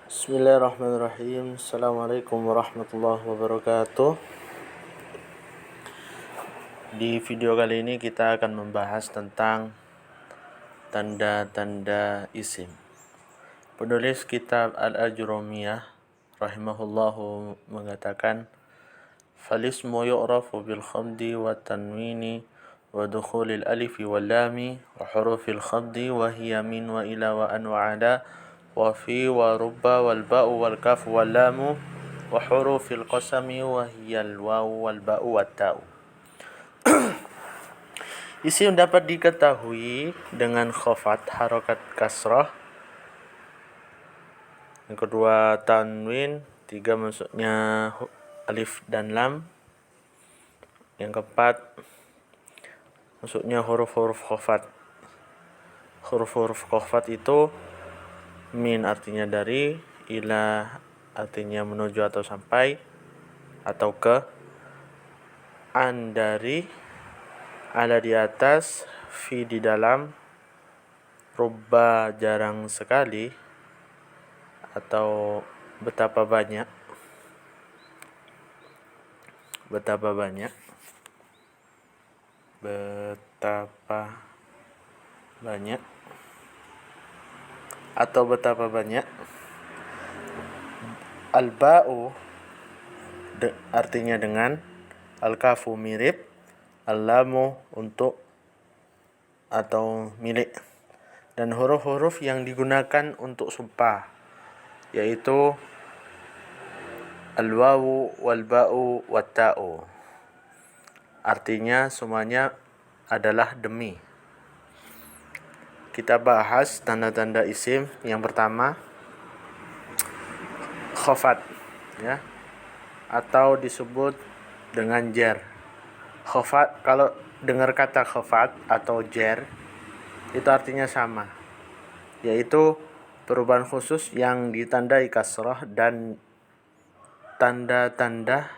Bismillahirrahmanirrahim. Assalamualaikum warahmatullahi wabarakatuh. Di video kali ini kita akan membahas tentang tanda-tanda isim. Penulis kitab Al-Ajrumiyah rahimahullahu mengatakan, "Falismu yu'rafu bil khamdi wa tanwini wa dukhulil alifi wal lami wa hurufil khamdi wa hiya min wa ila wa an wa ada wa fi wa rubba wal ba'u wal kaf wal lamu wa hurufil qasami wa hiyal wawu wal ba'u wat ta'u." Isim dapat diketahui dengan khafat harokat kasrah. Yang kedua tanwin, tiga maksudnya alif dan lam. Yang keempat maksudnya huruf-huruf khafat. Huruf-huruf khafat itu min artinya dari, ila artinya menuju atau sampai atau ke, an dari, ala di atas, fi di dalam, rubba jarang sekali atau betapa banyak, betapa banyak, betapa banyak atau betapa banyak. Al-ba'u artinya dengan, al-kafu mirip, al-lamu untuk atau milik, dan huruf-huruf yang digunakan untuk sumpah yaitu al-wawu wal ba'u wat ta'u. Artinya semuanya adalah demi. Kita bahas tanda-tanda isim. Yang pertama khafat, ya, atau disebut dengan jar. Khafat, kalau dengar kata khafat atau jar itu artinya sama, yaitu perubahan khusus yang ditandai kasrah dan tanda-tanda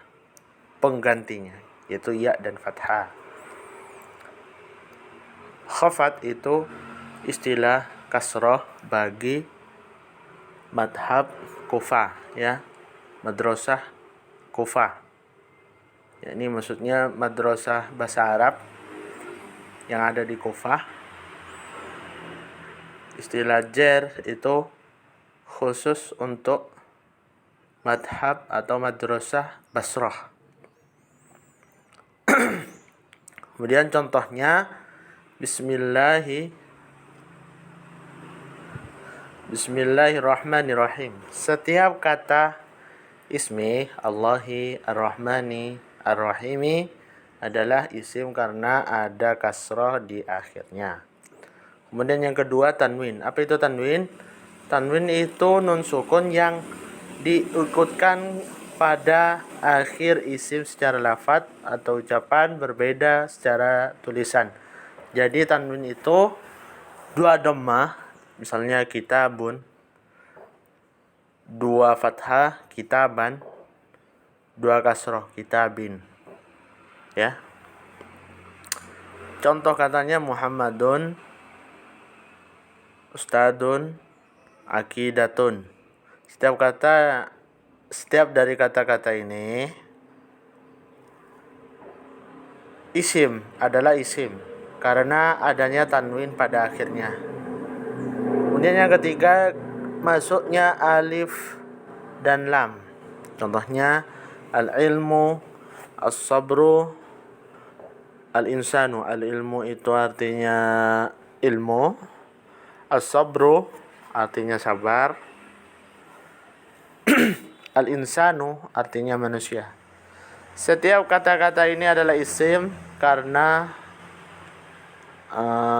penggantinya yaitu ya dan fathah. Khafat itu istilah kasrah bagi madhab Kufah, ya, madrasah Kufah. Ya, ini maksudnya madrasah bahasa Arab yang ada di Kufah. Istilah jar itu khusus untuk madhab atau madrasah Basrah. Kemudian contohnya Bismillahirrahmanirrahim. Setiap kata ismi Allahi Ar-Rahmani Ar-Rahimi adalah isim karena ada kasrah di akhirnya. Kemudian yang kedua tanwin. Apa itu tanwin? Tanwin itu nun sukun yang diikutkan pada akhir isim secara lafadz atau ucapan, berbeda secara tulisan. Jadi tanwin itu dua dhammah, misalnya kitabun, dua fathah kitaban, dua kasroh kitabin, ya. Contoh katanya Muhammadun, Ustadun, Akidatun. Setiap dari kata-kata ini isim adalah isim karena adanya tanwin pada akhirnya. Kemudian yang ketiga masuknya alif dan lam. Contohnya al-ilmu, as-sabru, al-insanu. Al-ilmu itu artinya ilmu, as-sabru artinya sabar, al-insanu artinya manusia. Setiap kata-kata ini adalah isim karena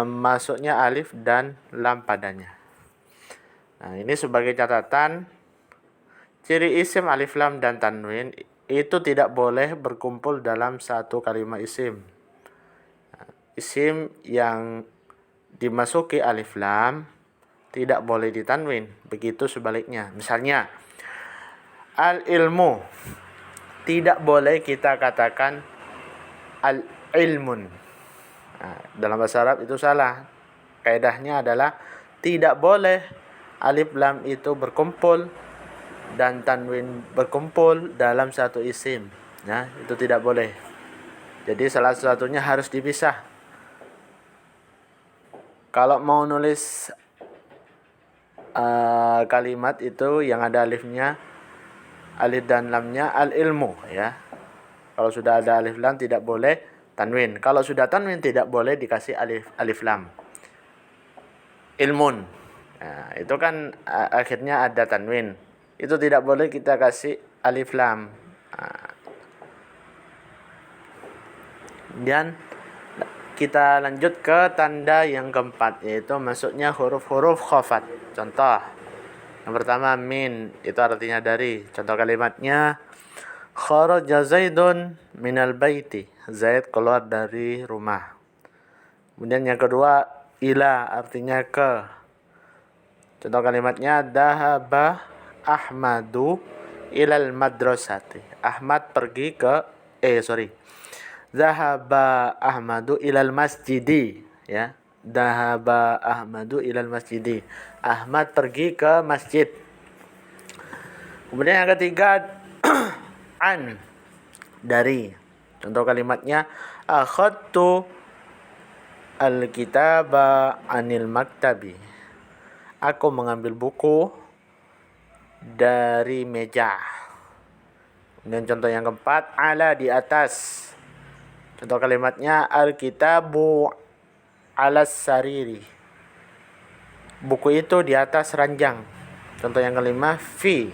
masuknya alif dan lam padanya. Nah, ini sebagai catatan, ciri isim alif lam dan tanwin itu tidak boleh berkumpul dalam satu kalimat isim. Isim yang dimasuki alif lam tidak boleh ditanwin, begitu sebaliknya. Misalnya al-ilmu, tidak boleh kita katakan al-ilmun. Nah, dalam bahasa Arab itu salah. Kaidahnya adalah tidak boleh alif lam itu berkumpul dan tanwin berkumpul dalam satu isim. Ya, itu tidak boleh. Jadi salah satunya harus dipisah. Kalau mau nulis kalimat itu yang ada alifnya, alif dan lamnya, al-ilmu ya. Kalau sudah ada alif lam tidak boleh tanwin. Kalau sudah tanwin tidak boleh dikasih alif lam. Ilmun. Nah, itu kan akhirnya ada tanwin. Itu tidak boleh kita kasih alif lam. Nah, dan kita lanjut ke tanda yang keempat, yaitu masuknya huruf-huruf khafat. Contoh yang pertama min, itu artinya dari. Contoh kalimatnya kharaja Zaidun minal baiti. Zaid keluar dari rumah. Kemudian yang kedua ila, artinya ke. Contoh kalimatnya dahaba Ahmadu ilal madrasati. Ahmad pergi ke Zahaba Ahmadu ilal masjidi ya. Dahaba Ahmadu ilal masjidi. Ahmad pergi ke masjid. Kemudian yang ketiga an, dari. Contoh kalimatnya akhadtu al-kitaba anil maktabi. Aku mengambil buku dari meja. Dan contoh yang keempat ala, di atas. Contoh kalimatnya al-kitabu alas sariri. Buku itu di atas ranjang. Contoh yang kelima fi,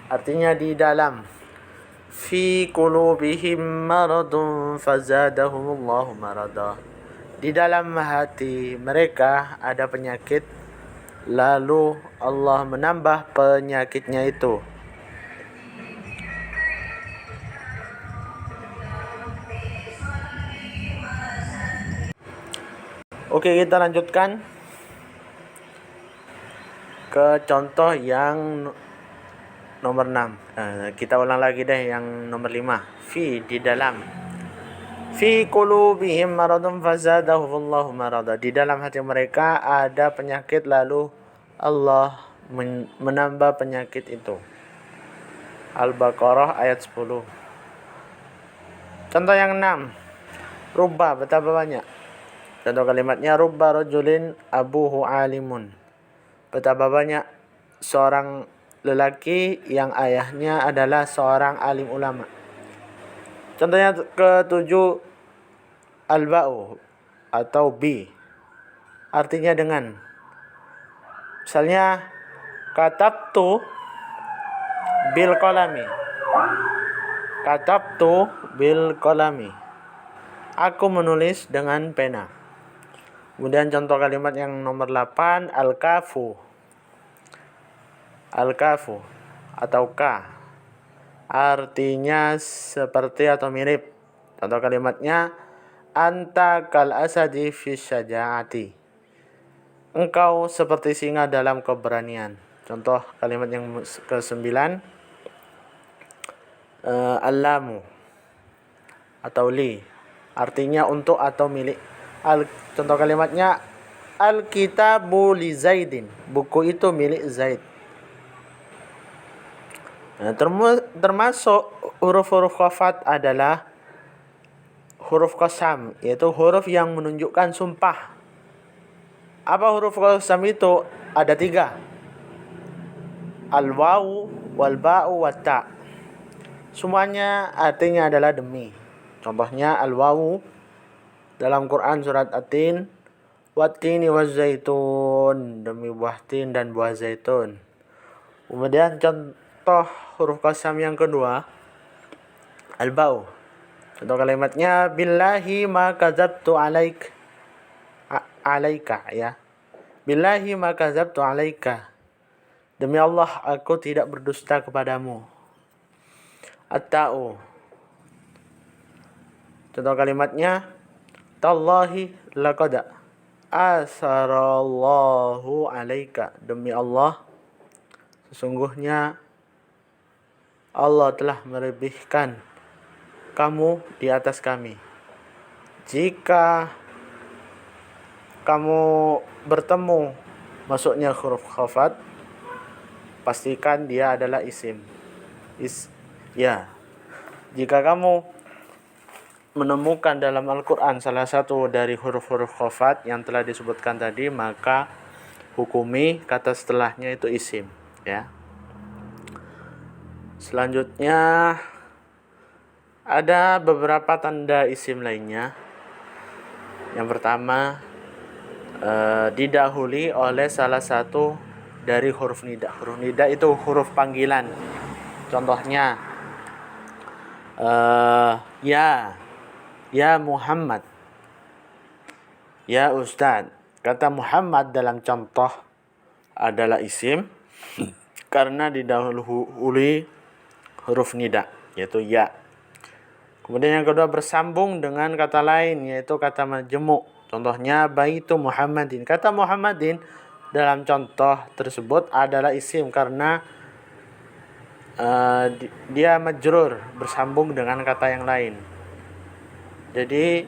artinya di dalam. Fi qulubihim maradun fazadahumullahu marada. Di dalam hati mereka ada penyakit, lalu Allah menambah penyakitnya itu. Oke, kita lanjutkan ke contoh yang nomor 6. Kita ulang lagi deh yang nomor 5. Fi, di dalam. Fi qulubihim maradun fazadahumullahu marada. Di dalam hati mereka ada penyakit, lalu Allah menambah penyakit itu. Al-Baqarah ayat 10. Contoh yang 6. Rubba, betapa banyak. Contoh kalimatnya rubba rajulin abuhu alimun. Betapa banyak seorang lelaki yang ayahnya adalah seorang alim ulama. Contohnya ke-7 al-ba'u atau bi, artinya dengan. Misalnya katabtu bil qalami. Katabtu bil qalami. Aku menulis dengan pena. Kemudian contoh kalimat yang nomor 8 al-kafu. Al-kafu atau ka, artinya seperti atau mirip. Contoh kalimatnya anta kal asadi fi syaja'ati. Engkau seperti singa dalam keberanian. Contoh kalimat yang ke-9 al-lamu atau li, artinya untuk atau milik. Contoh kalimatnya al-kitabu li Zaidin. Buku itu milik Zaid. Nah, termasuk huruf-huruf khafat adalah huruf qasam, yaitu huruf yang menunjukkan sumpah. Apa huruf qasam itu? Ada 3. Al-wawu, wal-ba'u, wat-ta. Semuanya artinya adalah demi. Contohnya al-wawu dalam Quran surat At-Tin, wat-tini waz-zaitun, demi buah tin dan buah zaitun. Kemudian contoh huruf qasam yang kedua al-ba'u. Contoh kalimatnya billahi ma kadzabtu alaika ya. Billahi ma kadzabtu alaika. Demi Allah aku tidak berdusta kepadamu. At-ta'u. Contoh kalimatnya tallahi laqad asarallahu alaika. Demi Allah sesungguhnya Allah telah melebihkan kamu di atas kami. Jika kamu bertemu masuknya huruf khafat pastikan dia adalah isim. Ya, jika kamu menemukan dalam Al-Quran salah satu dari huruf-huruf khafat yang telah disebutkan tadi, maka hukumi kata setelahnya itu isim, ya. Selanjutnya ada beberapa tanda isim lainnya. Yang pertama, didahului oleh salah satu dari huruf nida. Huruf nida itu huruf panggilan. Contohnya, ya Muhammad, ya Ustadz. Kata Muhammad dalam contoh adalah isim karena didahului huruf nida, yaitu ya. Kemudian yang kedua bersambung dengan kata lain, yaitu kata majmu'. Contohnya baitu Muhammadin. Kata Muhammadin dalam contoh tersebut adalah isim karena dia majrur, bersambung dengan kata yang lain. Jadi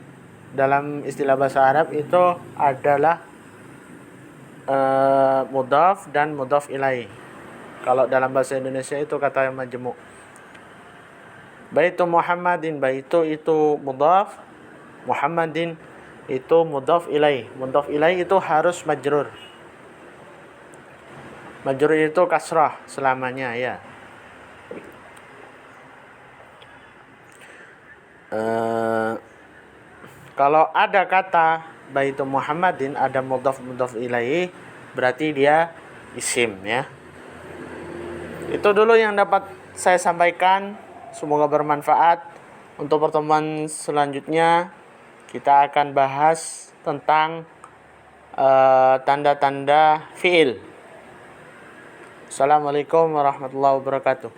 dalam istilah bahasa Arab itu adalah mudhaf dan mudhaf ilaih. Kalau dalam bahasa Indonesia itu kata yang majmu'. Baitu Muhammadin, baitu itu mudhaf, Muhammadin itu mudhaf ilaih. Mudhaf ilaih itu harus majrur. Majrur itu kasrah selamanya, ya. Kalau ada kata baitu Muhammadin, ada mudhaf ilaih, berarti dia isim, ya. Itu dulu yang dapat saya sampaikan. Semoga bermanfaat. Untuk pertemuan selanjutnya kita akan bahas tentang tanda-tanda fiil. Assalamualaikum warahmatullahi wabarakatuh.